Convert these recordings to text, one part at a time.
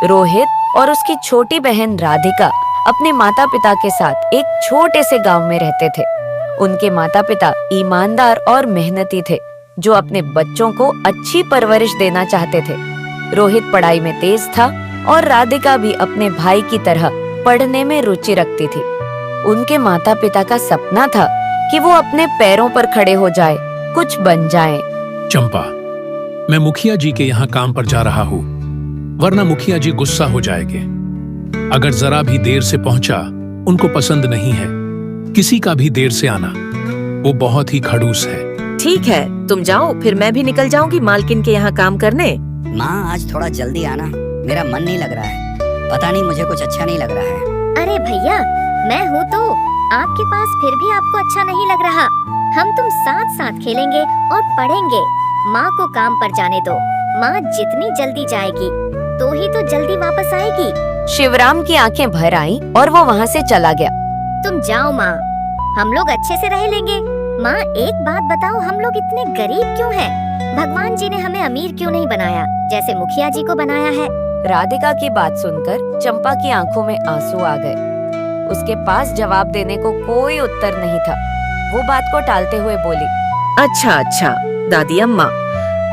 रोहित और उसकी छोटी बहन राधिका अपने माता पिता के साथ एक छोटे से गांव में रहते थे। उनके माता पिता ईमानदार और मेहनती थे, जो अपने बच्चों को अच्छी परवरिश देना चाहते थे। रोहित पढ़ाई में तेज था और राधिका भी अपने भाई की तरह पढ़ने में रुचि रखती थी। उनके माता पिता का सपना था कि वो अपने पैरों पर खड़े हो जाए, कुछ बन जाएं। चंपा, मैं मुखिया जी के यहाँ काम पर जा रहा हूँ, वरना मुखिया जी गुस्सा हो जाएंगे। अगर जरा भी देर से पहुंचा, उनको पसंद नहीं है किसी का भी देर से आना। वो बहुत ही खड़ूस है। ठीक है, तुम जाओ, फिर मैं भी निकल जाऊंगी मालकिन के यहाँ काम करने। माँ, आज थोड़ा जल्दी आना, मेरा मन नहीं लग रहा है। पता नहीं, मुझे कुछ अच्छा नहीं लग रहा है। अरे भैया, मैं हूँ तो आपके पास, फिर भी आपको अच्छा नहीं लग रहा। हम तुम साथ साथ खेलेंगे और पढ़ेंगे। माँ को काम पर जाने दो। माँ जितनी जल्दी जाएगी तो ही तो जल्दी वापस आएगी। शिवराम की आंखें भर आईं और वो वहाँ से चला गया। तुम जाओ माँ, हम लोग अच्छे से रह लेंगे। माँ, एक बात बताओ, हम लोग इतने गरीब क्यों हैं? भगवान जी ने हमें अमीर क्यों नहीं बनाया, जैसे मुखिया जी को बनाया है? राधिका की बात सुनकर चंपा की आंखों में आंसू आ गए। उसके पास जवाब देने को कोई उत्तर नहीं था। वो बात को टालते हुए बोली, अच्छा दादी अम्मा,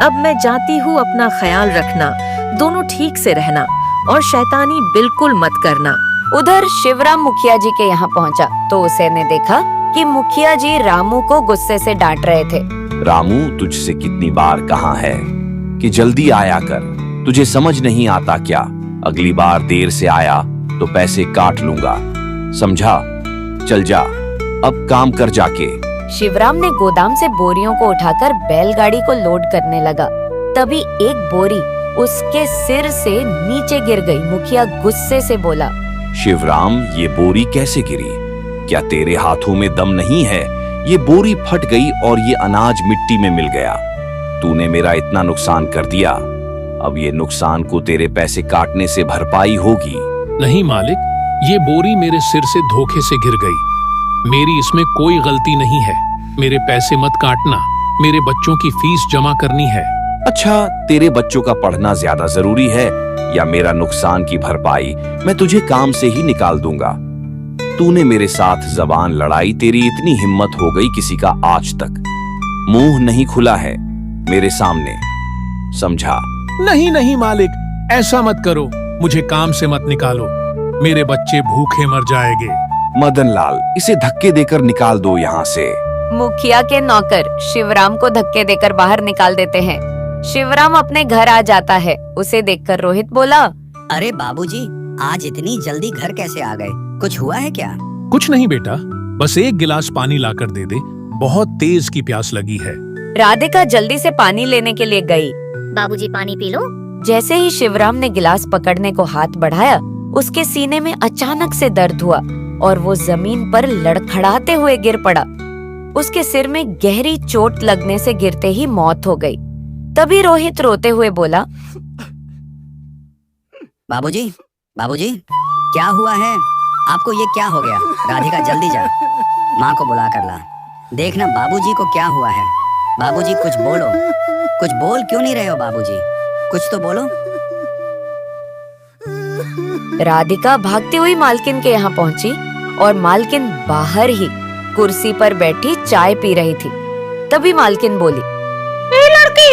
अब मैं जाती हूँ। अपना ख्याल रखना, दोनों ठीक से रहना और शैतानी बिल्कुल मत करना। उधर शिवराम मुखिया जी के यहाँ पहुँचा तो उसे ने देखा कि मुखिया जी रामू को गुस्से से डांट रहे थे। रामू, तुझसे कितनी बार कहा है कि जल्दी आया कर, तुझे समझ नहीं आता क्या? अगली बार देर से आया तो पैसे काट लूंगा, समझा? चल जा, अब काम कर जाके। शिवराम ने गोदाम से बोरियों को उठाकर बैलगाड़ी को लोड करने लगा। तभी एक बोरी उसके सिर से नीचे गिर गई। मुखिया गुस्से से बोला, शिवराम, ये बोरी कैसे गिरी? क्या तेरे हाथों में दम नहीं है? ये बोरी फट गई और ये अनाज मिट्टी में मिल गया। तूने मेरा इतना नुकसान कर दिया, अब ये नुकसान को तेरे पैसे काटने से भरपाई होगी। नहीं मालिक, ये बोरी मेरे सिर से धोखे से गिर गई। मेरी इसमें कोई गलती नहीं है। मेरे पैसे मत काटना, मेरे बच्चों की फीस जमा करनी है। अच्छा, तेरे बच्चों का पढ़ना ज्यादा जरूरी है या मेरा नुकसान की भरपाई? मैं तुझे काम से ही निकाल दूंगा। तूने मेरे साथ जबान लड़ाई, तेरी इतनी हिम्मत हो गई किसी का आज तक मुंह नहीं खुला है मेरे सामने, समझा? नहीं मालिक, ऐसा मत करो, मुझे काम से मत निकालो, मेरे बच्चे भूखे मर जाएंगे। मदन लाल, इसे धक्के देकर निकाल दो यहाँ से। मुखिया के नौकर शिवराम को धक्के देकर बाहर निकाल देते हैं। शिवराम अपने घर आ जाता है। उसे देखकर रोहित बोला, अरे बाबूजी, आज इतनी जल्दी घर कैसे आ गए? कुछ हुआ है क्या? कुछ नहीं बेटा, बस एक गिलास पानी लाकर दे दे, बहुत तेज की प्यास लगी है। राधिका जल्दी से पानी लेने के लिए गई। बाबूजी, पानी पी लो। जैसे ही शिवराम ने गिलास पकड़ने को हाथ बढ़ाया, उसके सीने में अचानक से दर्द हुआ और वो जमीन पर लड़खड़ाते हुए गिर पड़ा। उसके सिर में गहरी चोट लगने से गिरते ही मौत हो गई। तभी रोहित रोते हुए बोला, बाबूजी, क्या हुआ है? आपको ये क्या हो गया? राधिका, जल्दी जा, माँ को बुला कर ला। देखना बाबूजी को क्या हुआ है। बाबूजी, कुछ बोलो। कुछ बोल क्यों नहीं रहे हो बाबूजी? कुछ तो बोलो। राधिका भागती हुई मालकिन के यहाँ पहुंची और मालकिन बाहर ही कुर्सी पर बैठी चाय पी रही थी। तभी मालकिन बोली, ए लड़की,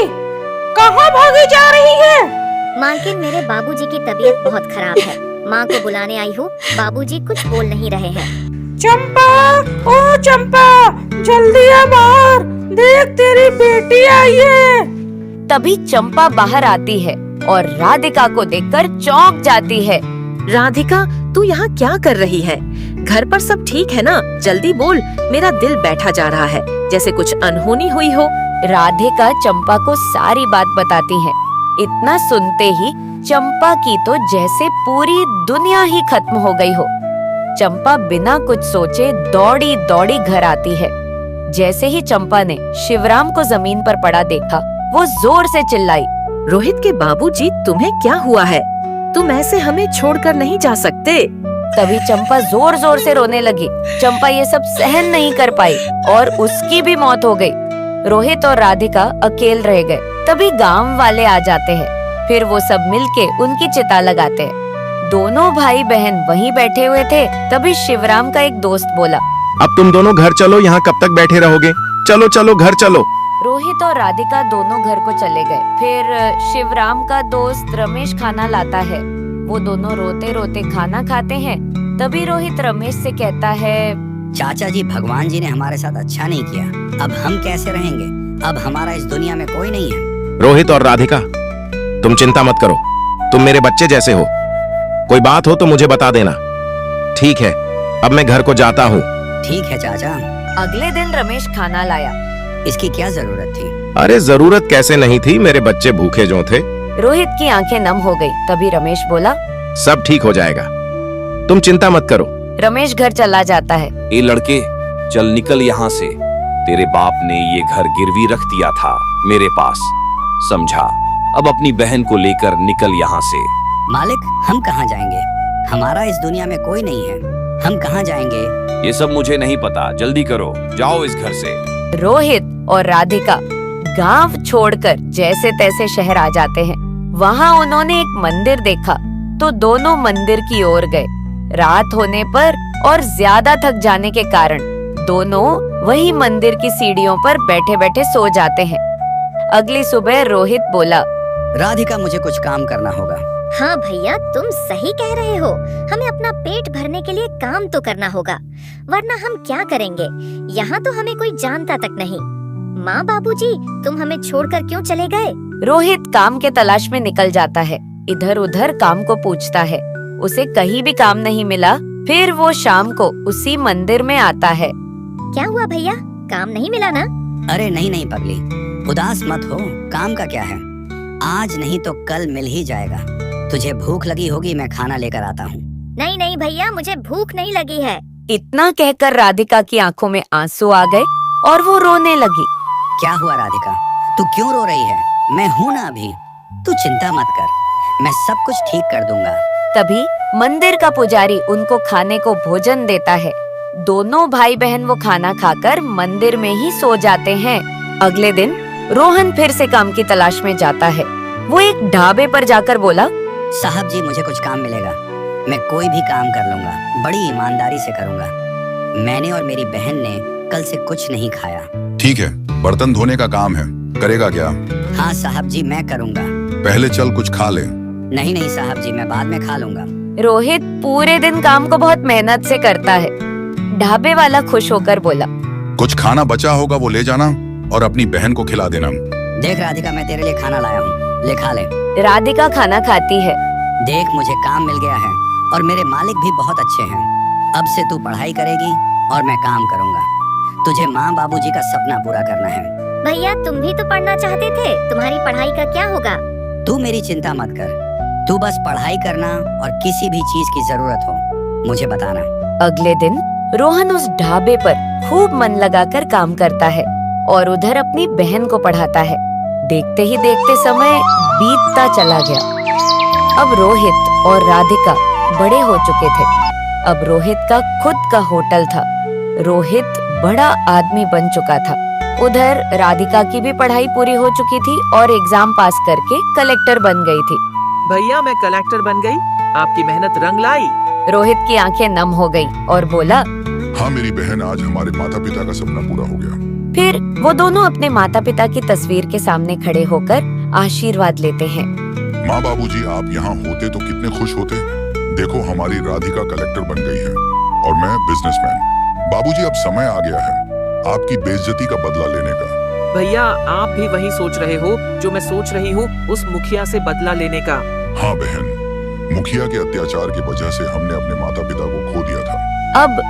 कहाँ भागी जा रही है? मालकिन, मेरे बाबूजी की तबीयत बहुत खराब है, माँ को बुलाने आई हूँ। बाबूजी कुछ बोल नहीं रहे हैं। चंपा, ओ चंपा, जल्दी आ बाहर, देख तेरी बेटी आई है। तभी चंपा बाहर आती है और राधिका को देखकर चौंक जाती है। राधिका, तू यहाँ क्या कर रही है? घर पर सब ठीक है ना? जल्दी बोल, मेरा दिल बैठा जा रहा है, जैसे कुछ अनहोनी हुई हो। राधिका चंपा को सारी बात बताती है। इतना सुनते ही चंपा की तो जैसे पूरी दुनिया ही खत्म हो गई हो। चंपा बिना कुछ सोचे दौड़ी दौड़ी घर आती है। जैसे ही चंपा ने शिवराम को जमीन पर पड़ा देखा, वो जोर से चिल्लाई, रोहित के बाबूजी, तुम्हें क्या हुआ है? तुम ऐसे हमें छोड़कर नहीं जा सकते। तभी चंपा जोर जोर से रोने लगी। चंपा ये सब सहन नहीं कर पाई और उसकी भी मौत हो गई। रोहित और राधिका अकेले रह गए। तभी गांव वाले आ जाते हैं। फिर वो सब मिलके उनकी चिता लगाते हैं। दोनों भाई बहन वहीं बैठे हुए थे, तभी शिवराम का एक दोस्त बोला, अब तुम दोनों घर चलो, यहाँ कब तक बैठे रहोगे? चलो चलो घर चलो। रोहित और राधिका दोनों घर को चले गए। फिर शिवराम का दोस्त रमेश खाना लाता है। वो दोनों रोते रोते खाना खाते हैं। तभी रोहित रमेश से कहता है, चाचा जी, भगवान जी ने हमारे साथ अच्छा नहीं किया। अब हम कैसे रहेंगे? अब हमारा इस दुनिया में कोई नहीं है। रोहित और राधिका, तुम चिंता मत करो, तुम मेरे बच्चे जैसे हो। कोई बात हो तो मुझे बता देना। ठीक है, अब मैं घर को जाता हूँ। ठीक है चाचा। अगले दिन रमेश खाना लाया। इसकी क्या जरूरत थी? अरे जरूरत कैसे नहीं थी, मेरे बच्चे भूखे जो थे। रोहित की आंखें नम हो गई। तभी रमेश बोला, सब ठीक हो जाएगा, तुम चिंता मत करो। रमेश घर चला जाता है। ए लड़के, चल निकल यहाँ से। तेरे बाप ने ये घर गिरवी रख दिया था मेरे पास, समझा? अब अपनी बहन को लेकर निकल यहाँ से। मालिक, हम कहाँ जाएंगे? हमारा इस दुनिया में कोई नहीं है, हम कहाँ जाएंगे? ये सब मुझे नहीं पता, जल्दी करो, जाओ इस घर से। रोहित और राधिका गांव छोड़कर जैसे तैसे शहर आ जाते हैं। वहाँ उन्होंने एक मंदिर देखा तो दोनों मंदिर की ओर गए। रात होने पर और ज्यादा थक जाने के कारण दोनों वही मंदिर की सीढ़ियों पर बैठे बैठे सो जाते हैं। अगली सुबह रोहित बोला, राधिका, मुझे कुछ काम करना होगा। हाँ भैया, तुम सही कह रहे हो। हमें अपना पेट भरने के लिए काम तो करना होगा, वरना हम क्या करेंगे? यहाँ तो हमें कोई जानता तक नहीं। माँ बाबूजी, तुम हमें छोड़कर क्यों चले गए? रोहित काम के तलाश में निकल जाता है। इधर उधर काम को पूछता है, उसे कहीं भी काम नहीं मिला। फिर वो शाम को उसी मंदिर में आता है। क्या हुआ भैया, काम नहीं मिला ना? अरे नहीं नहीं पगली, उदास मत हो, काम का क्या है, आज नहीं तो कल मिल ही जाएगा। तुझे भूख लगी होगी, मैं खाना लेकर आता हूँ। नहीं नहीं भैया, मुझे भूख नहीं लगी है। इतना कहकर राधिका की आंखों में आंसू आ गए और वो रोने लगी। क्या हुआ राधिका, तू क्यों रो रही है? मैं हूँ ना अभी, तू चिंता मत कर, मैं सब कुछ ठीक कर दूंगा। तभी मंदिर का पुजारी उनको खाने को भोजन देता है। दोनों भाई बहन वो खाना खाकर मंदिर में ही सो जाते हैं। अगले दिन रोहन फिर से काम की तलाश में जाता है। वो एक ढाबे पर जाकर बोला, साहब जी, मुझे कुछ काम मिलेगा, मैं कोई भी काम कर लूंगा, बड़ी ईमानदारी से करूंगा। मैंने और मेरी बहन ने कल से कुछ नहीं खाया। ठीक है, बर्तन धोने का काम है, करेगा क्या? हाँ साहब जी, मैं करूंगा। पहले चल कुछ खा ले। नहीं नहीं साहब जी, मैं बाद में खा लूंगा। रोहित पूरे दिन काम को बहुत मेहनत से करता है। ढाबे वाला खुश होकर बोला, कुछ खाना बचा होगा वो ले जाना और अपनी बहन को खिला देना। देख राधिका, मैं तेरे लिए खाना लाया हूँ, ले खा ले। राधिका खाना खाती है। देख, मुझे काम मिल गया है और मेरे मालिक भी बहुत अच्छे हैं। अब से तू पढ़ाई करेगी और मैं काम करूंगा। तुझे माँ बाबूजी का सपना पूरा करना है। भैया, तुम भी तो पढ़ना चाहते थे, तुम्हारी पढ़ाई का क्या होगा? तू मेरी चिंता मत कर, तू बस पढ़ाई करना और किसी भी चीज की जरूरत हो मुझे बताना। अगले दिन रोहन उस ढाबे पर खूब मन लगाकर काम करता है और उधर अपनी बहन को पढ़ाता है। देखते ही देखते समय बीतता चला गया। अब रोहित और राधिका बड़े हो चुके थे। अब रोहित का खुद का होटल था। रोहित बड़ा आदमी बन चुका था। उधर राधिका की भी पढ़ाई पूरी हो चुकी थी और एग्जाम पास करके कलेक्टर बन गई थी। भैया, मैं कलेक्टर बन गई, आपकी मेहनत रंग लाई। रोहित की आंखें नम हो गई और बोला, हाँ मेरी बहन, आज हमारे माता पिता का सपना पूरा हो गया। फिर वो दोनों अपने माता पिता की तस्वीर के सामने खड़े होकर आशीर्वाद लेते हैं। माँ बाबूजी, आप यहाँ होते तो कितने खुश होते। देखो, हमारी राधिका कलेक्टर बन गई है और मैं बिजनेसमैन। बाबूजी, अब समय आ गया है आपकी बेइज्जती का बदला लेने का। भैया, आप भी वही सोच रहे हो जो मैं सोच रही हूँ, उस मुखिया से बदला लेने का। हाँ बहन, मुखिया के अत्याचार की वजह से हमने अपने माता पिता को खो दिया था। अब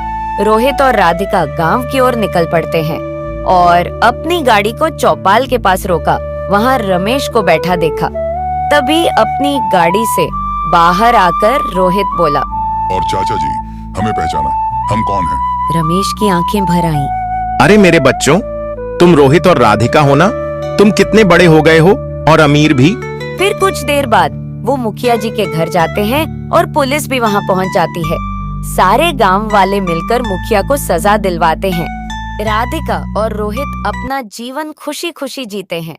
रोहित और राधिका गांव की ओर निकल पड़ते हैं और अपनी गाड़ी को चौपाल के पास रोका। वहाँ रमेश को बैठा देखा। तभी अपनी गाड़ी से बाहर आकर रोहित बोला, और चाचा जी, हमें पहचाना, हम कौन हैं? रमेश की आंखें भर आईं। अरे मेरे बच्चों, तुम रोहित और राधिका हो ना? तुम कितने बड़े हो गए हो और अमीर भी। फिर कुछ देर बाद वो मुखिया जी के घर जाते हैं और पुलिस भी वहाँ पहुँच जाती है। सारे गांव वाले मिलकर मुखिया को सजा दिलवाते हैं। राधिका और रोहित अपना जीवन खुशी खुशी जीते हैं।